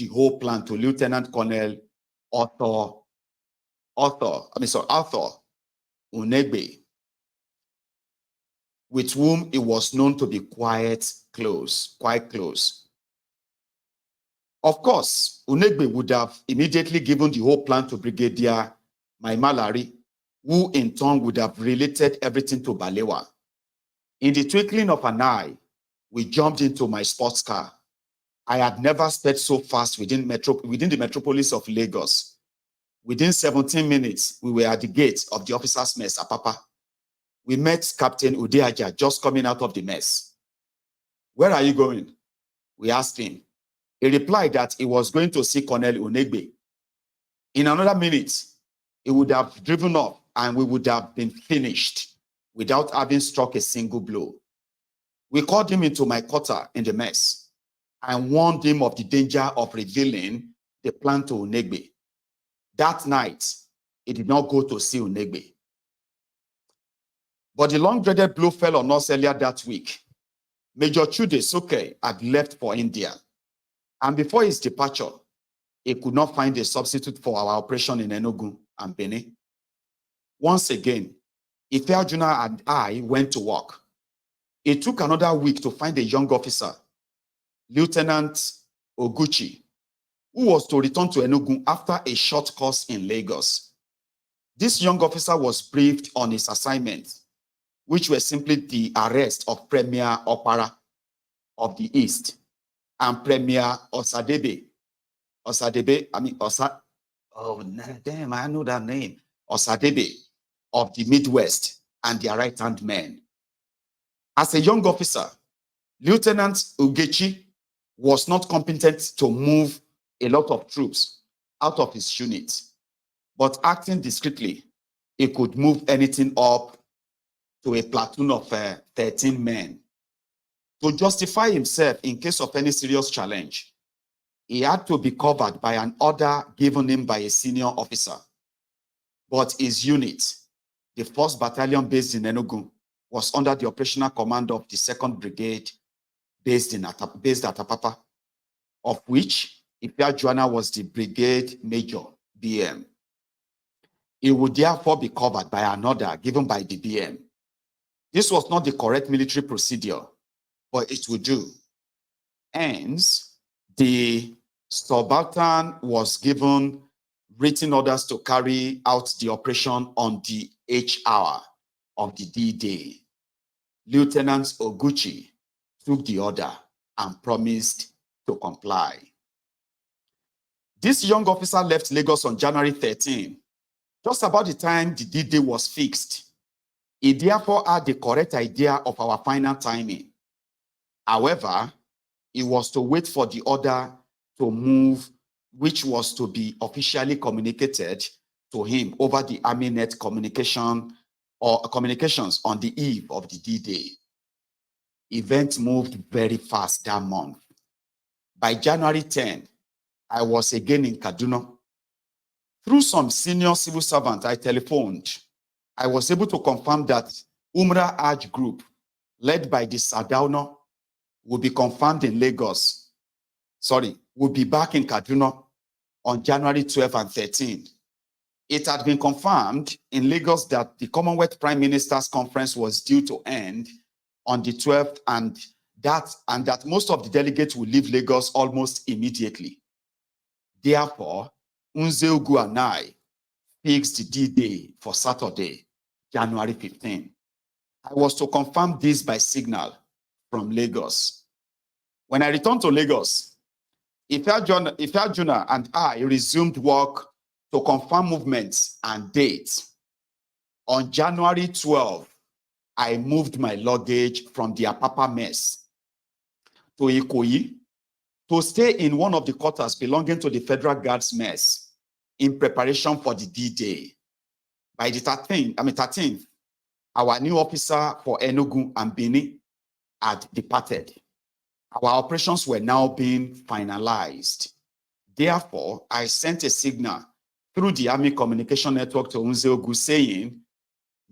the whole plan to Lieutenant Colonel Arthur Unegbe, with whom it was known to be quite close. Of course, Unegbe would have immediately given the whole plan to Brigadier Maimalari, who in turn would have related everything to Balewa. In the twinkling of an eye, we jumped into my sports car. I had never sped so fast within the metropolis of Lagos. Within 17 minutes, we were at the gate of the officers' mess, Apapa. We met Captain Udeaja just coming out of the mess. "Where are you going?" we asked him. He replied that he was going to see Colonel Unegbe. In another minute, he would have driven off and we would have been finished without having struck a single blow. We called him into my quarter in the mess and warned him of the danger of revealing the plan to Unegbe. That night, he did not go to see Unegbe. But the long-dreaded blow fell on us earlier that week. Major Chude Soke had left for India, and before his departure, he could not find a substitute for our operation in Enugu and Benin. Once again, Ifeajuna and I went to work. It took another week to find a young officer, Lieutenant Oguchi, who was to return to Enugu after a short course in Lagos. This young officer was briefed on his assignment, which were simply the arrest of Premier Opara of the East and Premier Osadebe. I know that name. Osadebe of the Midwest and their right-hand men. As a young officer, Lieutenant Ugechi was not competent to move a lot of troops out of his unit, but acting discreetly, he could move anything up to a platoon of 13 men. To justify himself in case of any serious challenge, he had to be covered by an order given him by a senior officer. But his unit, the 1st Battalion based in Enugu, was under the operational command of the 2nd Brigade based at Apapa, of which Ifeajuana was the Brigade Major, BM. He would therefore be covered by an order given by the BM. This was not the correct military procedure, but it would do. Hence, the subaltern was given written orders to carry out the operation on the H hour of the D-Day. Lieutenant Oguchi took the order and promised to comply. This young officer left Lagos on January 13, just about the time the D-Day was fixed. He therefore had the correct idea of our final timing. However, he was to wait for the order to move, which was to be officially communicated to him over the Army Net communications on the eve of the D-Day. Events moved very fast that month. By January 10, I was again in Kaduna. Through some senior civil servant I telephoned, I was able to confirm that Umrah Hajj group, led by the Sardauna, will be confirmed in Lagos. Will be back in Kaduna on January 12 and 13. It had been confirmed in Lagos that the Commonwealth Prime Minister's Conference was due to end on the 12th and that most of the delegates will leave Lagos almost immediately. Therefore, Unzeugu and I fixed the D-Day for Saturday, January 15. I was to confirm this by signal from Lagos. When I returned to Lagos, Ifeajuna and I resumed work to confirm movements and dates. On January 12, I moved my luggage from the Apapa mess to Ikoyi to stay in one of the quarters belonging to the Federal Guards mess in preparation for the D-Day. By the 13th, our new officer for Enugu and Benin had departed. Our operations were now being finalized. Therefore, I sent a signal through the Army Communication Network to Unzeugu saying,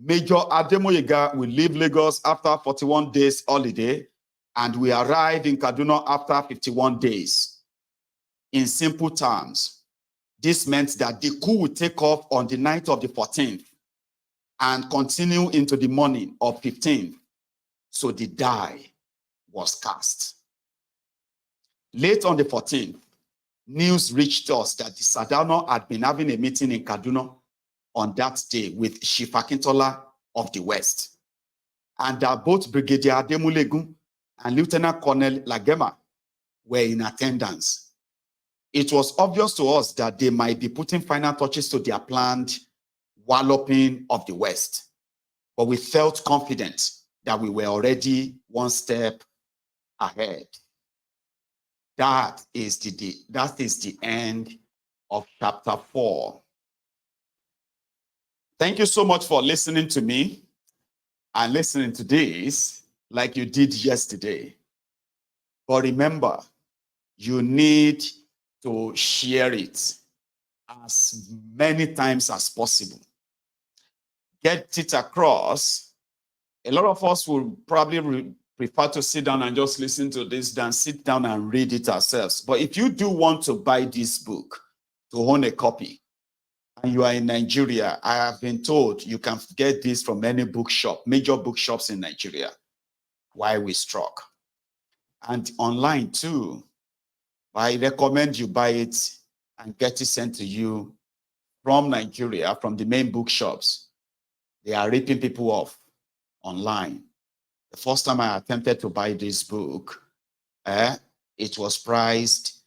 Major Ademoyega will leave Lagos after 41 days holiday and we arrive in Kaduna after 51 days. In simple terms, this meant that the coup would take off on the night of the 14th and continue into the morning of 15th. So the die was cast. Late on the 14th, news reached us that the Sadano had been having a meeting in Kaduna on that day with Chief Akintola of the West, and that both Brigadier Ademoyega and Lieutenant Colonel Lagema were in attendance. It was obvious to us that they might be putting final touches to their planned walloping of the West, but we felt confident that we were already one step ahead. That is the end of chapter 4. Thank you so much for listening to me and listening to this like you did yesterday. But remember, you need to share it as many times as possible. Get it across. A lot of us will probably prefer to sit down and just listen to this than sit down and read it ourselves. But if you do want to buy this book, to own a copy, and you are in Nigeria, I have been told you can get this from any bookshop, major bookshops in Nigeria, while we struck. And online too. I recommend you buy it and get it sent to you from Nigeria, from the main bookshops. They are ripping people off online. The first time I attempted to buy this book, it was priced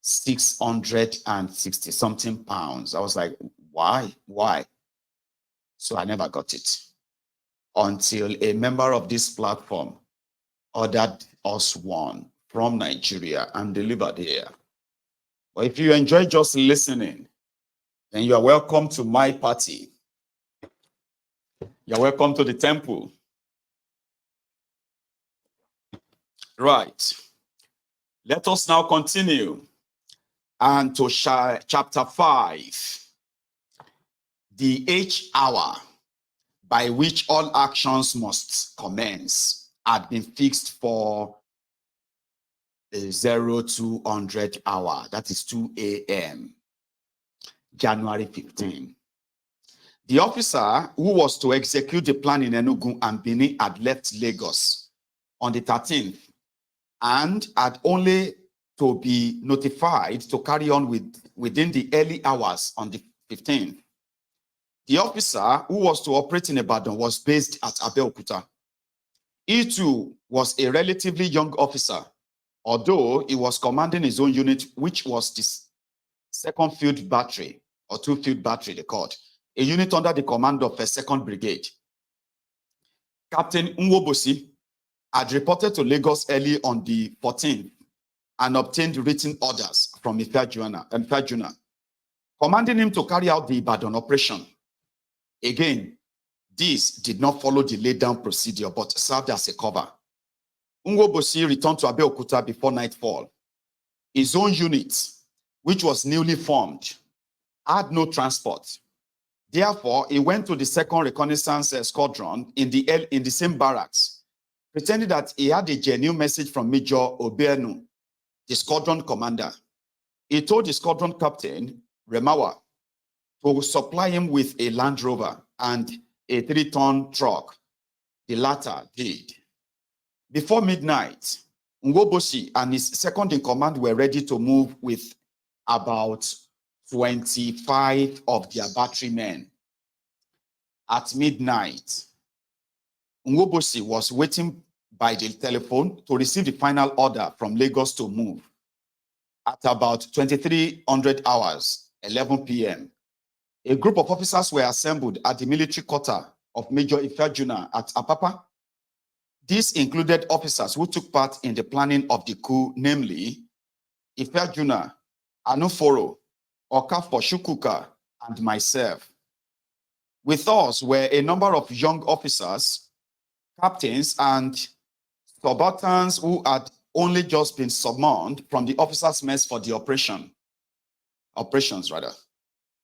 660 something pounds. I was like, why? So I never got it until a member of this platform ordered us one from Nigeria and delivered here. But if you enjoy just listening, then you are welcome to my party. You're welcome to the temple. Right. Let us now continue and to chapter 5. The H hour by which all actions must commence had been fixed for the 0200 hour. That is 2 a.m. January 15. The officer who was to execute the plan in Enugu and Benin had left Lagos on the 13th and had only to be notified to carry on within the early hours on the 15th. The officer who was to operate in Ibadan was based at Abeokuta. He too was a relatively young officer, although he was commanding his own unit, which was the 2nd Field Battery, or 2 Field Battery, they called, a unit under the command of a 2nd Brigade. Captain Nwobosi had reported to Lagos early on the 14th and obtained written orders from Ifeajuna, commanding him to carry out the Ibadan operation. Again, this did not follow the laid-down procedure, but served as a cover. Nwobosi returned to Abeokuta before nightfall. His own unit, which was newly formed, had no transport. Therefore, he went to the 2nd Reconnaissance Squadron in the same barracks, pretending that he had a genuine message from Major Obienu, the squadron commander. He told the squadron captain, Remawa, to supply him with a Land Rover and a 3-ton truck. The latter did. Before midnight, Nwobosi and his second in command were ready to move with about 25 of their battery men. At midnight, Nwobosi was waiting by the telephone to receive the final order from Lagos to move. At about 2300 hours, 11 p.m., a group of officers were assembled at the military quarter of Major Ifeajuna at Apapa. This included officers who took part in the planning of the coup, namely Ifeajuna, Anuforo, Okafor Shukuka, and myself. With us were a number of young officers, captains, and subalterns who had only just been summoned from the officers' mess for the operations.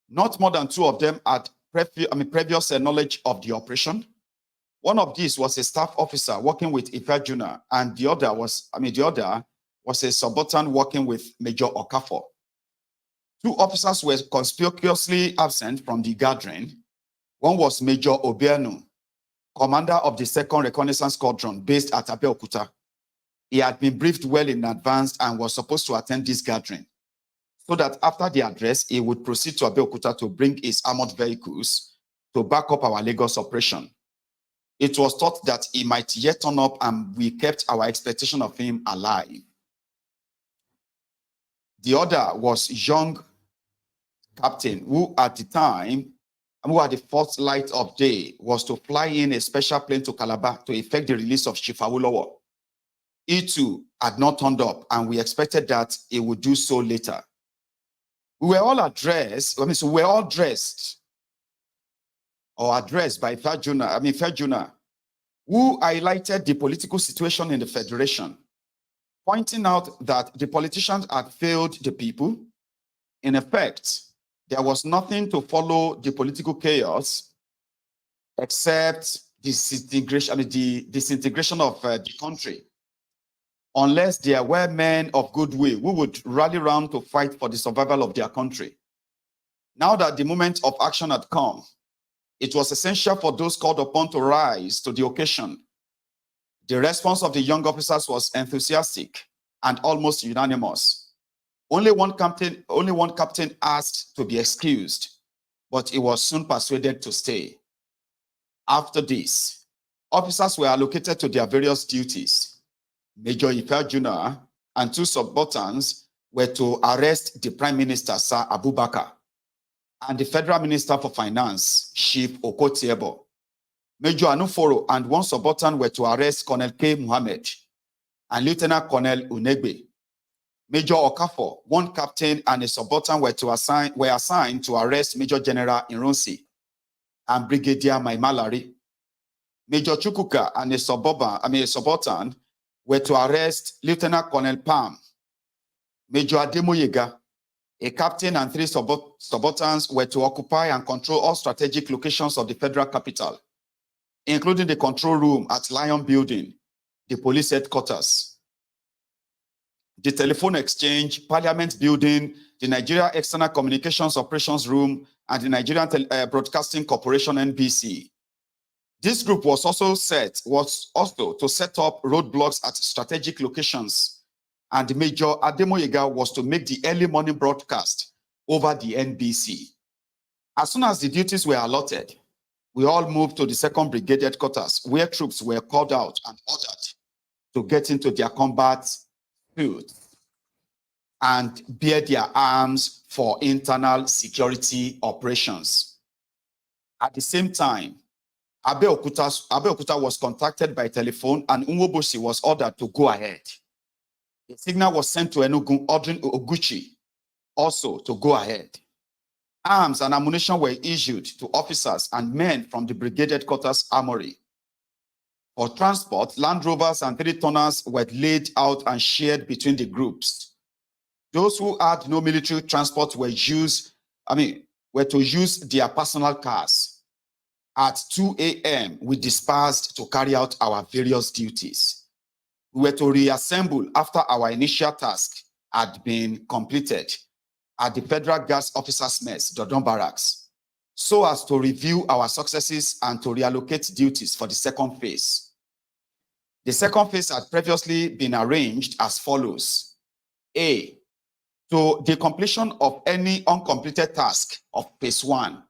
Not more than 2 of them had previous knowledge of the operation. One of these was a staff officer working with Ifeajuna, and the other was a subaltern working with Major Okafor. 2 officers were conspicuously absent from the gathering. One was Major Obiano, commander of the 2nd Reconnaissance Squadron based at Abeokuta. He had been briefed well in advance and was supposed to attend this gathering, so that after the address, he would proceed to Abeokuta to bring his armored vehicles to back up our Lagos operation. It was thought that he might yet turn up, and we kept our expectation of him alive. The other was young captain who at the time, who at the first light of day, was to fly in a special plane to Calabar to effect the release of Chief Awolowo. He too had not turned up, and we expected that he would do so later. We were all addressed, so we were all dressed or addressed by Fejuna, who highlighted the political situation in the Federation, pointing out that the politicians had failed the people. In effect, there was nothing to follow the political chaos except the disintegration of the country, unless there were men of goodwill who would rally around to fight for the survival of their country. Now that the moment of action had come, it was essential for those called upon to rise to the occasion. The response of the young officers was enthusiastic and almost unanimous. Only one captain asked to be excused, but he was soon persuaded to stay. After this, officers were allocated to their various duties. Major Ifejuna and 2 subalterns were to arrest the Prime Minister, Sir Abubakar, and the Federal Minister for Finance, Chief Okotiebo. Major Anuforo and 1 subaltern were to arrest Colonel K. Muhammad and Lieutenant Colonel Unegbe. Major Okafor, 1 captain and a subaltern were assigned to arrest Major General Ironsi and Brigadier Maimalari. Major Chukuka and a subaltern were to arrest Lieutenant Colonel Pam. Major Ademoyega, a captain, and 3 subalterns were to occupy and control all strategic locations of the federal capital, including the control room at Lion Building, the police headquarters, the telephone exchange, Parliament Building, the Nigeria External Communications Operations Room, and the Nigerian Broadcasting Corporation, NBC. This group was also to set up roadblocks at strategic locations, and Major Ademoyega was to make the early morning broadcast over the NBC. As soon as the duties were allotted, we all moved to the 2nd Brigade headquarters, where troops were called out and ordered to get into their combat suits and bear their arms for internal security operations. At the same time, Abeokuta was contacted by telephone, and Nwobosi was ordered to go ahead. A signal was sent to Enugu ordering Oguchi also to go ahead. Arms and ammunition were issued to officers and men from the brigade headquarters armory. For transport, Land Rovers and 3-tonners were laid out and shared between the groups. Those who had no military transport were to use their personal cars. At 2 a.m., we dispersed to carry out our various duties. We were to reassemble after our initial task had been completed at the Federal Gas Officers' Mess, Dodon Barracks, so as to review our successes and to reallocate duties for the 2nd phase. The 2nd phase had previously been arranged as follows. A, to the completion of any uncompleted task of phase 1.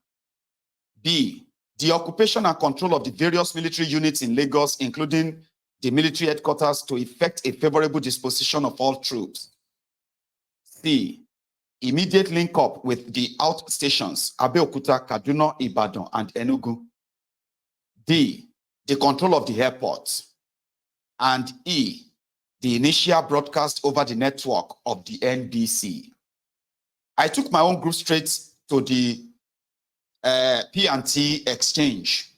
B, the occupation and control of the various military units in Lagos, including the military headquarters, to effect a favorable disposition of all troops. C, immediate link up with the outstations, Abeokuta, Kaduna, Ibadan, and Enugu. D, the control of the airport. And E, the initial broadcast over the network of the NBC. I took my own group straight to the P&T exchange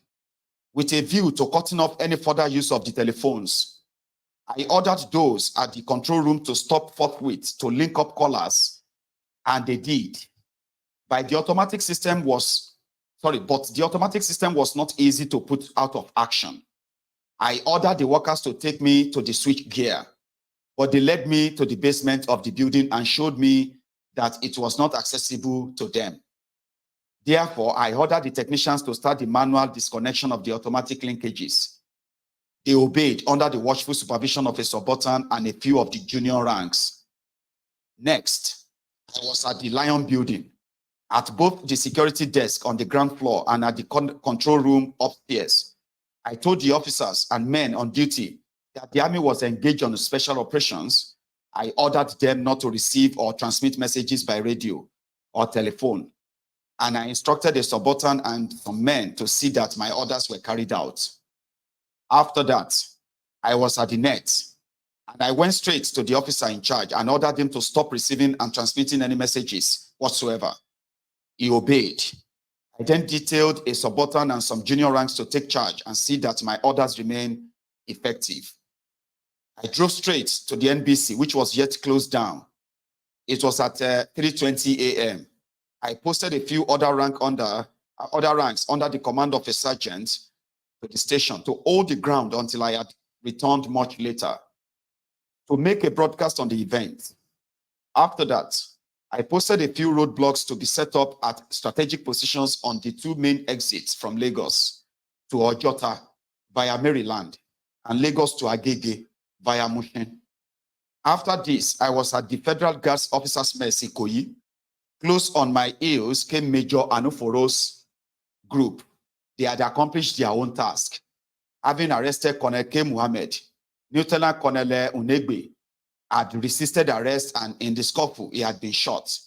with a view to cutting off any further use of the telephones. I ordered those at the control room to stop forthwith to link up callers, and they did. But the automatic system was not easy to put out of action. I ordered the workers to take me to the switch gear, but they led me to the basement of the building and showed me that it was not accessible to them. Therefore, I ordered the technicians to start the manual disconnection of the automatic linkages. They obeyed under the watchful supervision of a subaltern and a few of the junior ranks. Next, I was at the Lion building, at both the security desk on the ground floor and at the control room upstairs. I told the officers and men on duty that the army was engaged on special operations. I ordered them not to receive or transmit messages by radio or telephone. And I instructed a subaltern and some men to see that my orders were carried out. After that, I was at the net, and I went straight to the officer in charge and ordered him to stop receiving and transmitting any messages whatsoever. He obeyed. I then detailed a subaltern and some junior ranks to take charge and see that my orders remain effective. I drove straight to the NBC, which was yet closed down. It was at 3:20 a.m. I posted a few other ranks under the command of a sergeant to the station to hold the ground until I had returned much later to make a broadcast on the event. After that, I posted a few roadblocks to be set up at strategic positions on the two main exits from Lagos to Ojota via Maryland and Lagos to Agege via Mushin. After this, I was at the Federal Guards Officers' Mess Ikoyi. Close on my heels came Major Anuforo's group. They had accomplished their own task, having arrested Colonel K. Muhammad. Lieutenant Colonel Unegbe had resisted arrest, and in the scuffle, he had been shot.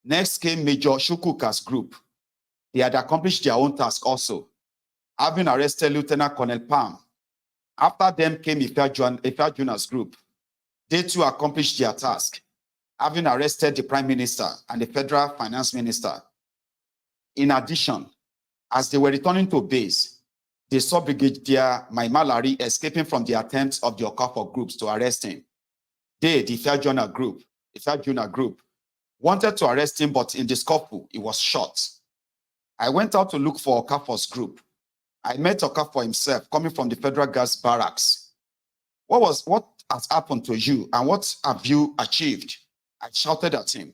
Next came Major Shukuka's group. They had accomplished their own task also, having arrested Lieutenant Colonel Pam. After them came Ifa Juna's group. They too accomplished their task, having arrested the Prime Minister and the Federal Finance Minister. In addition, as they were returning to base, they saw Brigadier Maimalari escaping from the attempts of the Okafor groups to arrest him. They, the Ifa Juna group, wanted to arrest him, but in the scuffle, he was shot. I went out to look for Okafor's group. I met Okafor himself coming from the Federal Guards barracks. What has happened to you and what have you achieved? I shouted at him.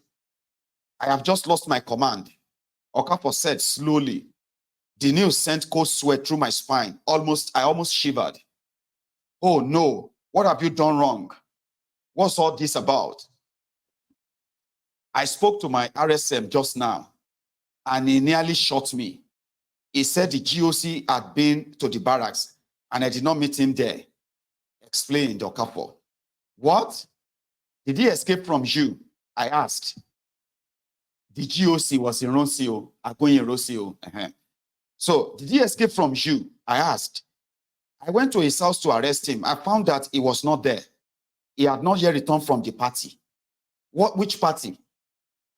I have just lost my command. Okafor said slowly. The news sent cold sweat through my spine. I almost shivered. Oh no, what have you done wrong? What's all this about? I spoke to my RSM just now, and he nearly shot me. He said the GOC had been to the barracks, and I did not meet him there. Explained Okafor. What? Did he escape from you? I asked. The GOC was in Ronsio, Agoyin Rosio. So, did he escape from you? I asked. I went to his house to arrest him. I found that he was not there. He had not yet returned from the party. Which party?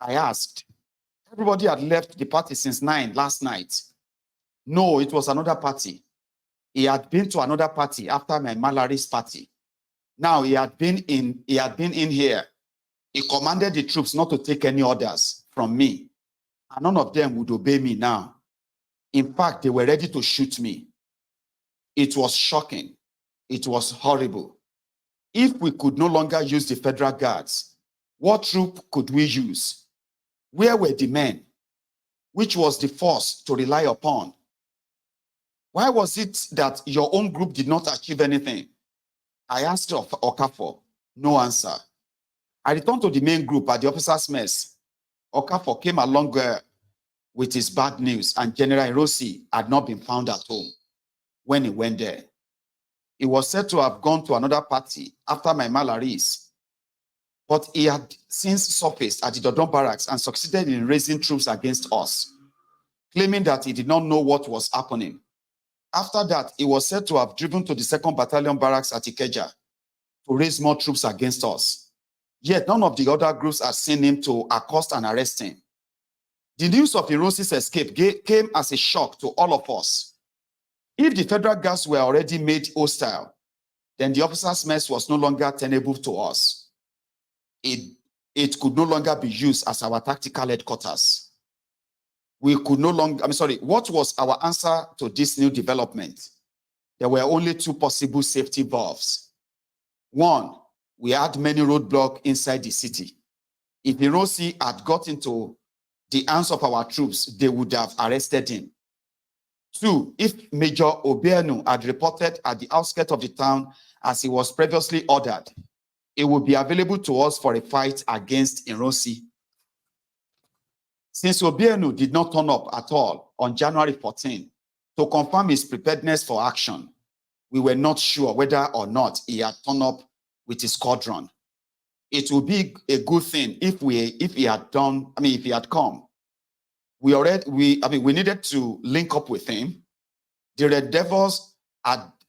I asked. Everybody had left the party since 9 last night. No, it was another party. He had been to another party after my Malari's party. Now he had been in here. He commanded the troops not to take any orders from me. And none of them would obey me now. In fact, they were ready to shoot me. It was shocking. It was horrible. If we could no longer use the Federal Guards, what troop could we use? Where were the men? Which was the force to rely upon? Why was it that your own group did not achieve anything? I asked of Okafor. No answer. I returned to the main group at the officers' mess. Okafor came along with his bad news, and General Rossi had not been found at home when he went there. He was said to have gone to another party after my Malari's, but he had since surfaced at the Dodon barracks and succeeded in raising troops against us, claiming that he did not know what was happening. After that, he was said to have driven to the 2nd Battalion barracks at Ikeja to raise more troops against us. Yet none of the other groups had seen him to accost and arrest him. The news of Irosi's escape came as a shock to all of us. If the Federal Guards were already made hostile, then the officers' mess was no longer tenable to us. It could no longer be used as our tactical headquarters. What was our answer to this new development? There were only 2 possible safety valves. One, we had many roadblocks inside the city. If Ironsi had got into the hands of our troops, they would have arrested him. 2, if Major Obienu had reported at the outskirts of the town as he was previously ordered, it would be available to us for a fight against Ironsi. Since Obienu did not turn up at all on January 14 to confirm his preparedness for action, we were not sure whether or not he had turned up with his squadron. It would be a good thing if he had come. We needed to link up with him. The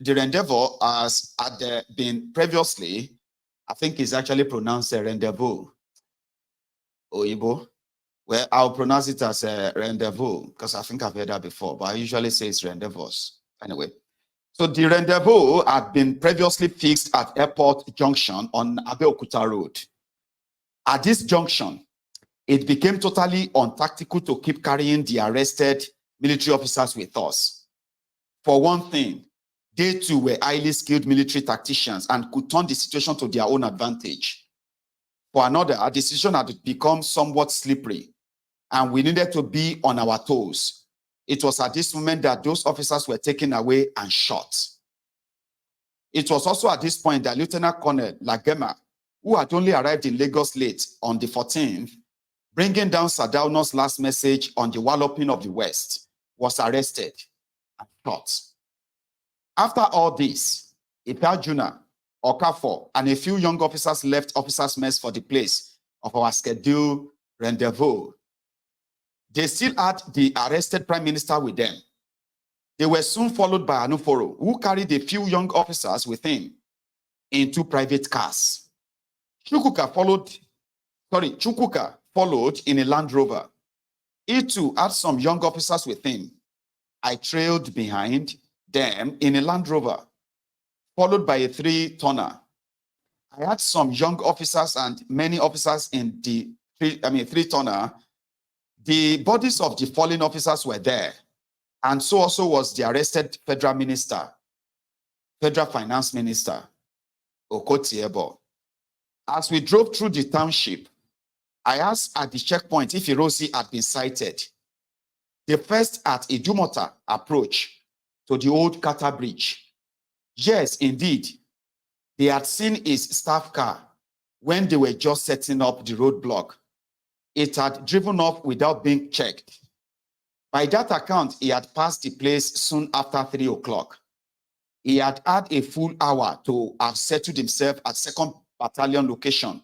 rendezvous as had been previously, I think it's actually pronounced a rendezvous. Oyibo. Well, I'll pronounce it as a rendezvous because I think I've heard that before, but I usually say it's rendezvous. Anyway, so the rendezvous had been previously fixed at Airport Junction on Abeokuta Road. At this junction, it became totally untactical to keep carrying the arrested military officers with us. For one thing, they too were highly skilled military tacticians and could turn the situation to their own advantage. For another, our decision had become somewhat slippery, and we needed to be on our toes. It was at this moment that those officers were taken away and shot. It was also at this point that Lieutenant Colonel Lagema, who had only arrived in Lagos late on the 14th, bringing down Sardauna's last message on the walloping of the West, was arrested and shot. After all this, Ipajuna, Okafor, and a few young officers left officers' mess for the place of our scheduled rendezvous. They still had the arrested prime minister with them. They were soon followed by Anuforo, who carried a few young officers with him in 2 private cars. Chukwuka followed in a Land Rover. He too had some young officers with him. I trailed behind them in a Land Rover, followed by a 3-tonner. I had some young officers and many officers in the 3-tonner. The bodies of the fallen officers were there, and so also was the arrested federal finance minister, Okotiebo. As we drove through the township, I asked at the checkpoint if Ironsi had been sighted. The first at Idumota approach to the old Kata Bridge. Yes, indeed, they had seen his staff car when they were just setting up the roadblock. It had driven off without being checked. By that account, he had passed the place soon after 3 o'clock. He had had a full hour to have settled himself at 2nd Battalion location.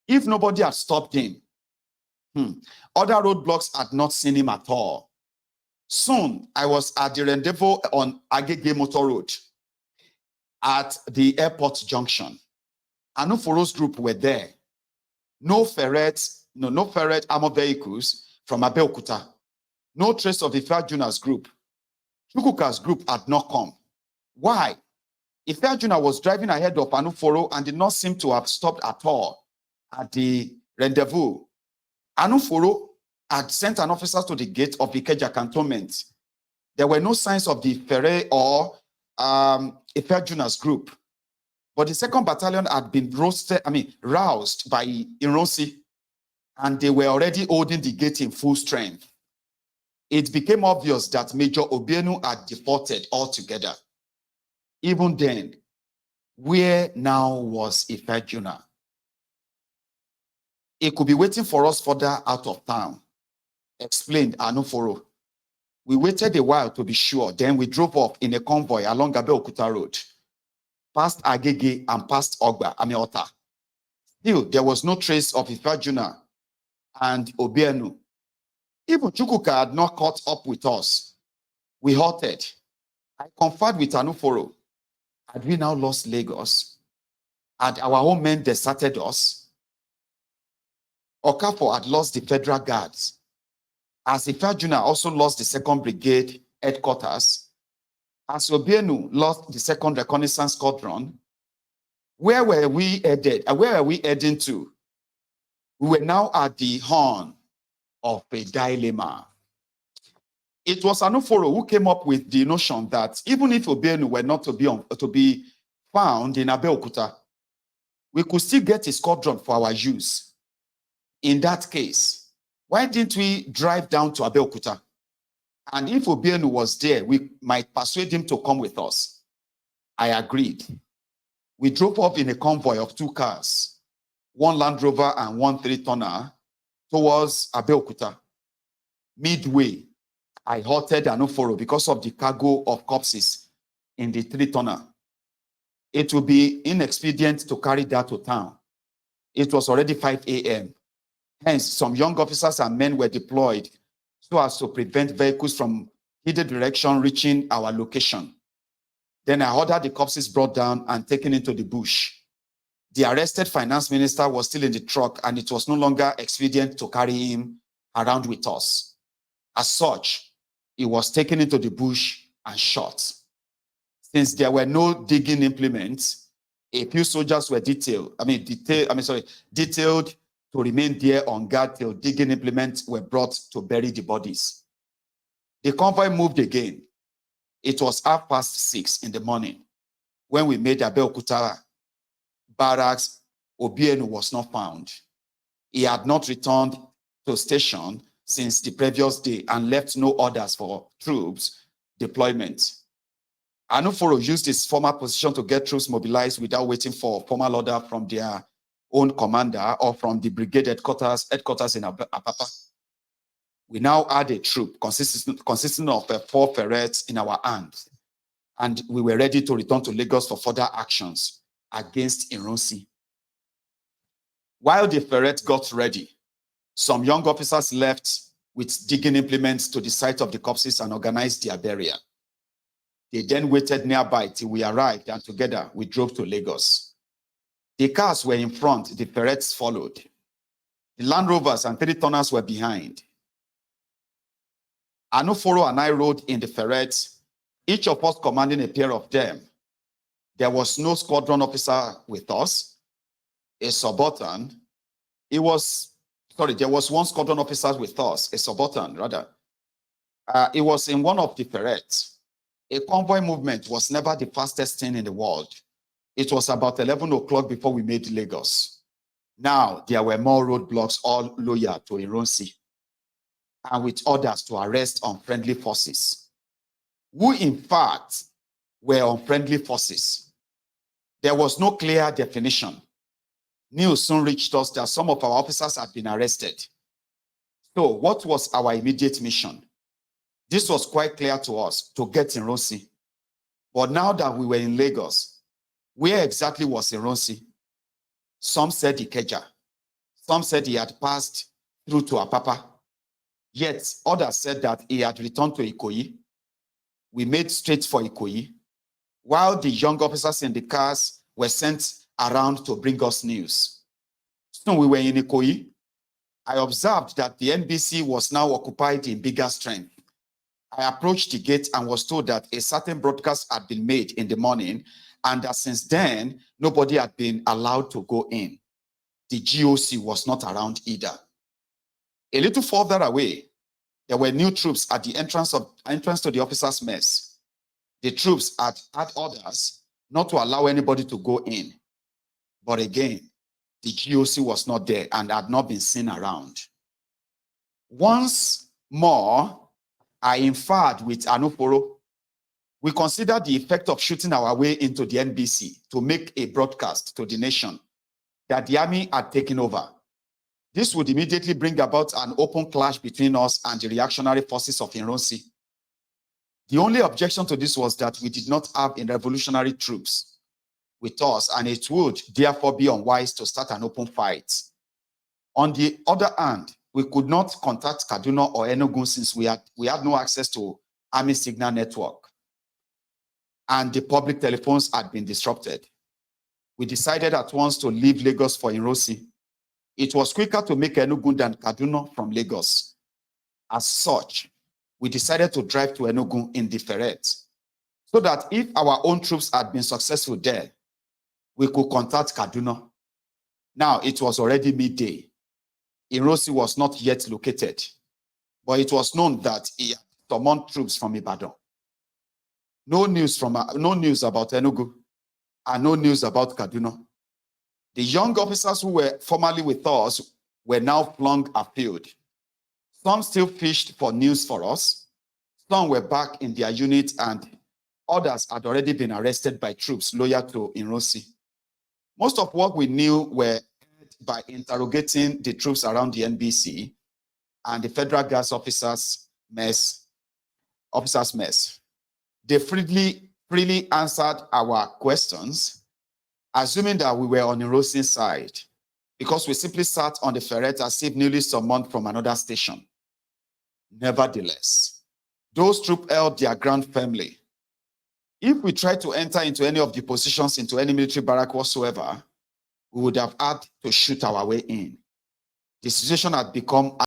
If nobody had stopped him, other roadblocks had not seen him at all. Soon, I was at the rendezvous on Agege Motor Road at the airport junction. Anuforo's group were there. No ferret armored vehicles from Abeokuta. No trace of Ifeajuna's group. Chukwuka's group had not come. Why? Ifeajuna was driving ahead of Anuforo and did not seem to have stopped at all at the rendezvous. Anuforo had sent an officer to the gate of the Ikeja cantonment. There were no signs of the Ferre or Ifeajuna's group. But the 2nd Battalion had been roused by Ironsi, and they were already holding the gate in full strength. It became obvious that Major Obienu had defaulted altogether. Even then, where now was Ifeajuna? He could be waiting for us further out of town, explained Anuforo. We waited a while to be sure, then we drove off in a convoy along Abeokuta Road, past Agege and past Ota. Still, there was no trace of Ifeajuna and Obienu. Even Chukwuka had not caught up with us. We halted. I conferred with Anuforo. Had we now lost Lagos? Had our own men deserted us? Okafor had lost the federal guards. As Ifeajuna also lost the 2nd Brigade headquarters, as Obienu lost the 2nd Reconnaissance Squadron, where were we headed? Where are we heading to? We were now at the horn of a dilemma. It was Anuforo who came up with the notion that even if Obienu were not to be found in Abeokuta, we could still get a squadron for our use. In that case, why didn't we drive down to Abeokuta? And if Obienu was there, we might persuade him to come with us. I agreed. We drove up in a convoy of 2 cars, 1 Land Rover and 1 3-tonner, towards Abeokuta. Midway, I halted Anuforo because of the cargo of corpses in the 3-tonner. It would be inexpedient to carry that to town. It was already 5 a.m. Hence, some young officers and men were deployed so as to prevent vehicles from either direction reaching our location. Then I ordered the corpses brought down and taken into the bush. The arrested finance minister was still in the truck, and it was no longer expedient to carry him around with us. As such, he was taken into the bush and shot. Since there were no digging implements, a few soldiers were detailed to remain there on guard till digging implements were brought to bury the bodies. The convoy moved again. It was 6:30 in the morning when we made Abeokuta barracks. Obienu was not found. He had not returned to station since the previous day and left no orders for troops deployment. Anuforo used his former position to get troops mobilized without waiting for a formal order from their own commander or from the brigade headquarters in Apapa. We now had a troop consisting of 4 ferrets in our hands, and we were ready to return to Lagos for further actions against Ironsi. While the ferret got ready, some young officers left with digging implements to the site of the corpses and organized their burial. They then waited nearby till we arrived, and together we drove to Lagos. The cars were in front, the ferrets followed. The Land Rovers and 3-tonners were behind. Anuforo and I rode in the ferrets, each of us commanding a pair of them. There was no squadron officer with us, a subaltern. There was 1 squadron officer with us, a subaltern rather. It was in one of the ferrets. A convoy movement was never the fastest thing in the world. It was about 11 o'clock before we made Lagos. Now, there were more roadblocks, all loyal to Ironsi, and with orders to arrest unfriendly forces, who in fact were unfriendly forces. There was no clear definition. News soon reached us that some of our officers had been arrested. So what was our immediate mission? This was quite clear to us, to get Ironsi. But now that we were in Lagos, where exactly was Ironsi? Some said Ikeja. Some said he had passed through to Apapa. Yet others said that he had returned to Ikoyi. We made straight for Ikoyi, while the young officers in the cars were sent around to bring us news. So we were in Ikoyi. I observed that the NBC was now occupied in bigger strength. I approached the gate and was told that a certain broadcast had been made in the morning, and that since then, nobody had been allowed to go in. The GOC was not around either. A little further away, there were new troops at the entrance to the officers' mess. The troops had orders not to allow anybody to go in. But again, the GOC was not there and had not been seen around. Once more, I inferred with Anuforo. We considered the effect of shooting our way into the NBC to make a broadcast to the nation that the army had taken over. This would immediately bring about an open clash between us and the reactionary forces of Ironsi. The only objection to this was that we did not have revolutionary troops with us, and it would therefore be unwise to start an open fight. On the other hand, we could not contact Kaduna or Enugu since we had no access to army signal network, and the public telephones had been disrupted. We decided at once to leave Lagos for Ironsi. It was quicker to make Enugu than Kaduna from Lagos. As such, we decided to drive to Enugu in the ferret, so that if our own troops had been successful there, we could contact Kaduna. Now, it was already midday. Ironsi was not yet located, but it was known that he had summoned troops from Ibadan. No news about Enugu, and no news about Kaduna. The young officers who were formerly with us were now flung afield. Some still fished for news for us. Some were back in their unit, and others had already been arrested by troops loyal to Inrosi. Most of what we knew were by interrogating the troops around the NBC and the Federal Gas Officers Mess. They freely answered our questions, assuming that we were on Inrosi's side, because we simply sat on the ferret as if newly summoned from another station. Nevertheless, those troops held their ground firmly. If we tried to enter into any of the positions into any military barrack whatsoever, we would have had to shoot our way in. The situation had become